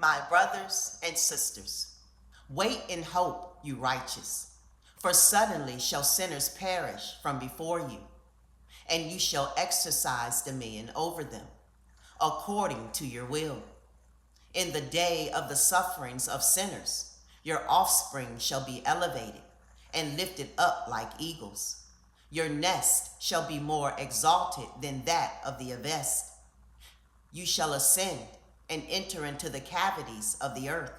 My brothers and sisters, wait in hope, you righteous, for suddenly shall sinners perish from before you, and you shall exercise dominion over them, according to your will. In the day of the sufferings of sinners, your offspring shall be elevated and lifted up like eagles. Your nest shall be more exalted than that of the Avest. You shall ascend and enter into the cavities of the earth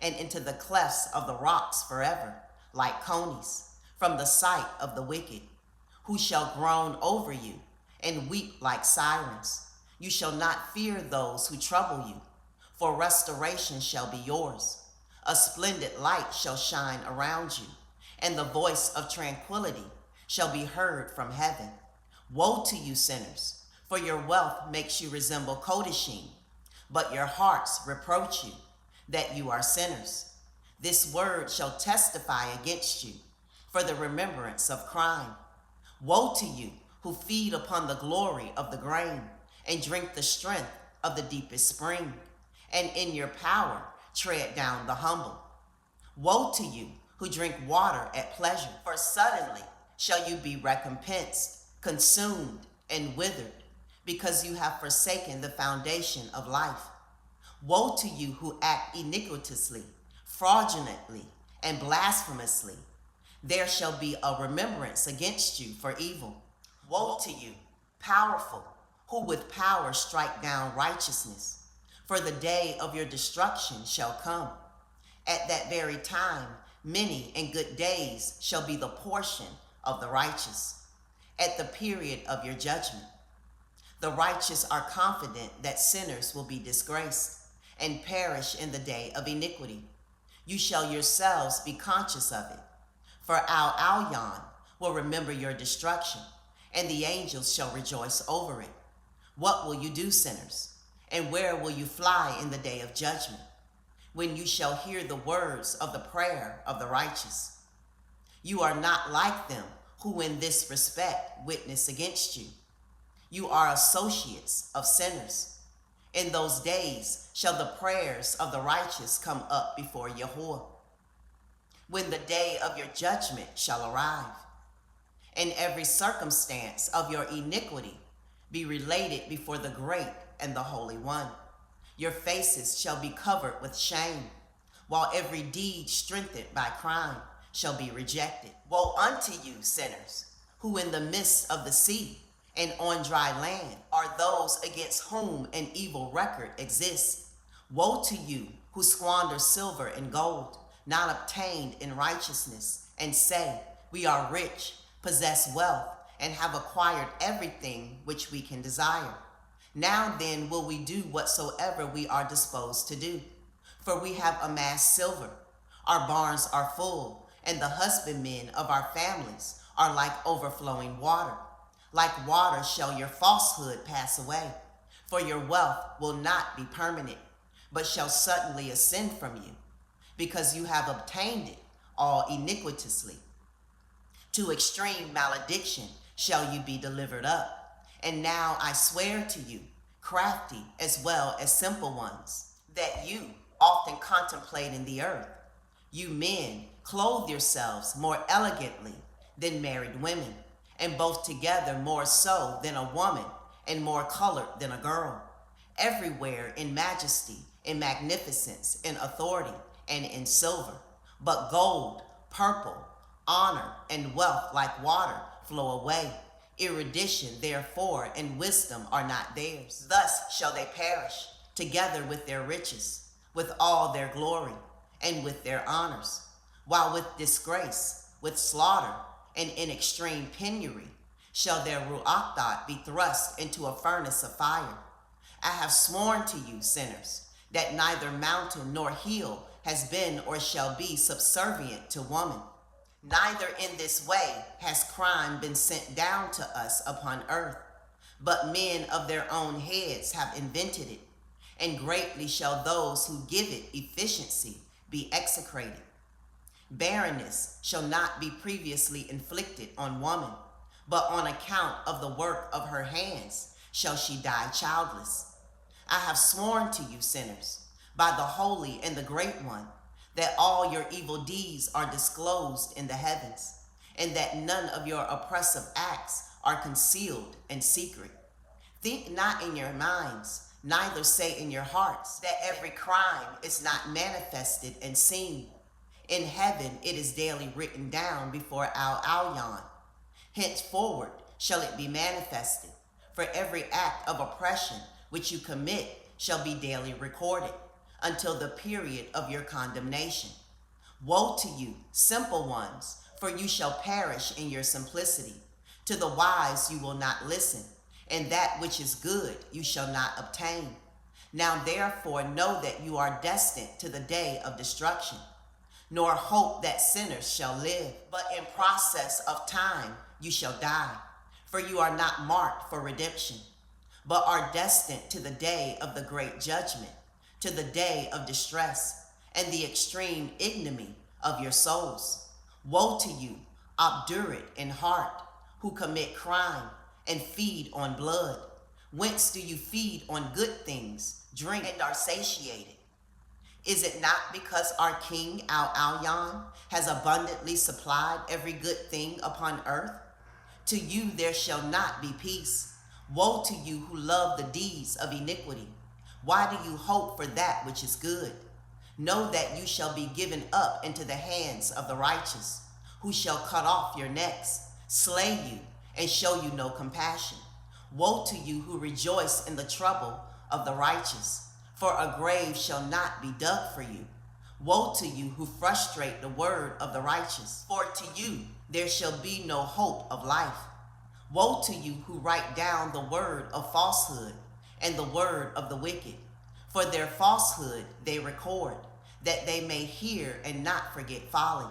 and into the clefts of the rocks forever, like conies, from the sight of the wicked, who shall groan over you and weep like sirens. You shall not fear those who trouble you, for restoration shall be yours. A splendid light shall shine around you, and the voice of tranquility shall be heard from heaven. Woe to you, sinners, for your wealth makes you resemble Kodashim, but your hearts reproach you that you are sinners. This word shall testify against you for the remembrance of crime. Woe to you who feed upon the glory of the grain and drink the strength of the deepest spring, and in your power tread down the humble. Woe to you who drink water at pleasure, for suddenly shall you be recompensed, consumed, and withered, because you have forsaken the foundation of life. Woe to you who act iniquitously, fraudulently, and blasphemously. There shall be a remembrance against you for evil. Woe to you, powerful, who with power strike down righteousness. For the day of your destruction shall come. At that very time, many and good days shall be the portion of the righteous. At the period of your judgment, the righteous are confident that sinners will be disgraced and perish in the day of iniquity. You shall yourselves be conscious of it. For Al-Alyon will remember your destruction, and the angels shall rejoice over it. What will you do, sinners? And where will you fly in the day of judgment, when you shall hear the words of the prayer of the righteous? You are not like them who in this respect witness against you. You are associates of sinners. In those days shall the prayers of the righteous come up before Yahuah, when the day of your judgment shall arrive, and every circumstance of your iniquity be related before the great and the Holy One. Your faces shall be covered with shame, while every deed strengthened by crime shall be rejected. Woe unto you, sinners, who in the midst of the sea and on dry land are those against whom an evil record exists. Woe to you who squander silver and gold, not obtained in righteousness, and say, we are rich, possess wealth, and have acquired everything which we can desire. Now then will we do whatsoever we are disposed to do. For we have amassed silver, our barns are full, and the husbandmen of our families are like overflowing water. Like water shall your falsehood pass away, for your wealth will not be permanent, but shall suddenly ascend from you, because you have obtained it all iniquitously. To extreme malediction shall you be delivered up. And now I swear to you, crafty as well as simple ones, that you, often contemplating the earth, you men, clothe yourselves more elegantly than married women, and both together more so than a woman, and more colored than a girl, everywhere in majesty, in magnificence, in authority, and in silver. But gold, purple, honor, and wealth like water flow away. Erudition, therefore, and wisdom are not theirs. Thus shall they perish, together with their riches, with all their glory, and with their honors, while with disgrace, with slaughter, and in extreme penury, shall their ruach be thrust into a furnace of fire. I have sworn to you, sinners, that neither mountain nor hill has been or shall be subservient to woman. Neither in this way has crime been sent down to us upon earth, but men of their own heads have invented it, and greatly shall those who give it efficiency be execrated. Barrenness shall not be previously inflicted on woman, but on account of the work of her hands shall she die childless. I have sworn to you, sinners, by the Holy and the Great One, that all your evil deeds are disclosed in the heavens, and that none of your oppressive acts are concealed in secret. Think not in your minds, neither say in your hearts, that every crime is not manifested and seen. In heaven it is daily written down before Al Alyon. Henceforward shall it be manifested, for every act of oppression which you commit shall be daily recorded, until the period of your condemnation. Woe to you, simple ones, for you shall perish in your simplicity. To the wise you will not listen, and that which is good you shall not obtain. Now therefore know that you are destined to the day of destruction, nor hope that sinners shall live, but in process of time you shall die. For you are not marked for redemption, but are destined to the day of the great judgment, to the day of distress, and the extreme ignominy of your souls. Woe to you, obdurate in heart, who commit crime and feed on blood. Whence do you feed on good things, drink, and are satiated? Is it not because our king Al Alyon has abundantly supplied every good thing upon earth? To you there shall not be peace. Woe to you who love the deeds of iniquity. Why do you hope for that which is good? Know that you shall be given up into the hands of the righteous, who shall cut off your necks, slay you, and show you no compassion. Woe to you who rejoice in the trouble of the righteous, for a grave shall not be dug for you. Woe to you who frustrate the word of the righteous, for to you there shall be no hope of life. Woe to you who write down the word of falsehood and the word of the wicked, for their falsehood they record, that they may hear and not forget folly.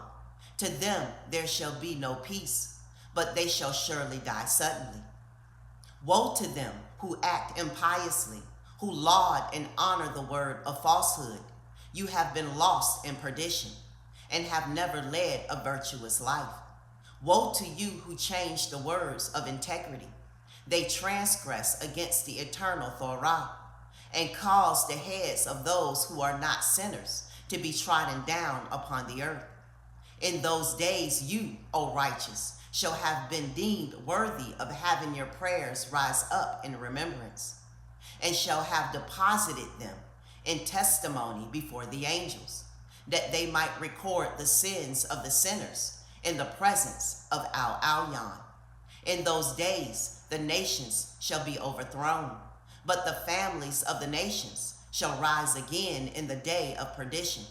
To them there shall be no peace, but they shall surely die suddenly. Woe to them who act impiously, who laud and honor the word of falsehood. You have been lost in perdition, and have never led a virtuous life. Woe to you who change the words of integrity. They transgress against the eternal Torah, and cause the heads of those who are not sinners to be trodden down upon the earth. In those days you, O righteous, shall have been deemed worthy of having your prayers rise up in remembrance, and shall have deposited them in testimony before the angels, that they might record the sins of the sinners in the presence of Al Alyon. In those days the nations shall be overthrown, but the families of the nations shall rise again in the day of perdition.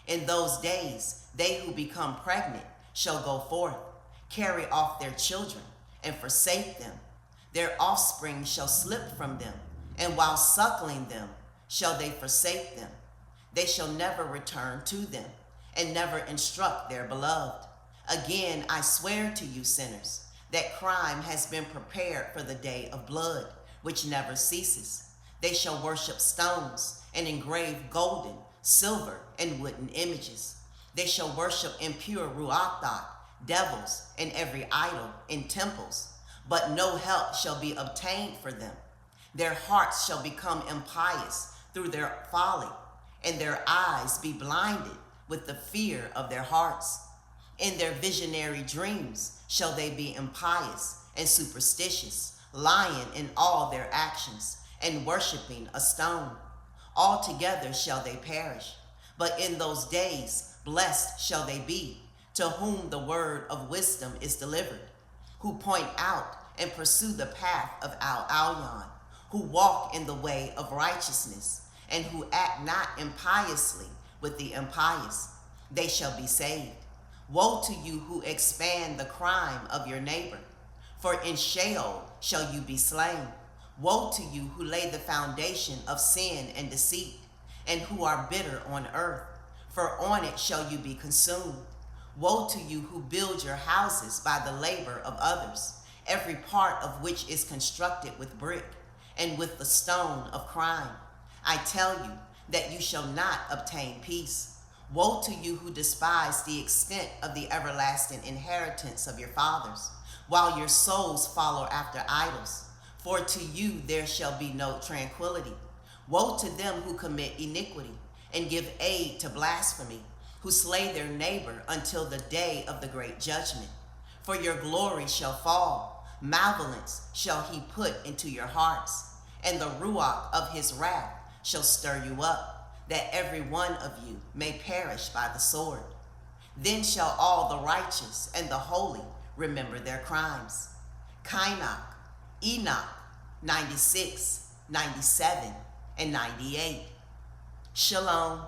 In those days they who become pregnant shall go forth, carry off their children, and forsake them. Their offspring shall slip from them, and while suckling them shall they forsake them. They shall never return to them, and never instruct their beloved. Again I swear to you, sinners, that crime has been prepared for the day of blood, which never ceases. They shall worship stones, and engrave golden, silver, and wooden images. They shall worship impure ruachah, devils, and every idol in temples, but no help shall be obtained for them. Their hearts shall become impious through their folly, and their eyes be blinded with the fear of their hearts. In their visionary dreams shall they be impious and superstitious, lying in all their actions, and worshiping a stone. Altogether shall they perish. But in those days blessed shall they be, to whom the word of wisdom is delivered, who point out and pursue the path of Al Alyon, who walk in the way of righteousness, and who act not impiously with the impious. They shall be saved. Woe to you who expand the crime of your neighbor, for in Sheol shall you be slain. Woe to you who lay the foundation of sin and deceit, and who are bitter on earth, for on it shall you be consumed. Woe to you who build your houses by the labor of others, every part of which is constructed with brick, and with the stone of crime. I tell you that you shall not obtain peace. Woe to you who despise the extent of the everlasting inheritance of your fathers, while your souls follow after idols. For to you there shall be no tranquility. Woe to them who commit iniquity, and give aid to blasphemy, who slay their neighbor until the day of the great judgment. For your glory shall fall, malevolence shall he put into your hearts, and the ruach of his wrath shall stir you up, that every one of you may perish by the sword. Then shall all the righteous and the holy remember their crimes. CHANOK, Enoch, 96, 97, and 98. Shalom.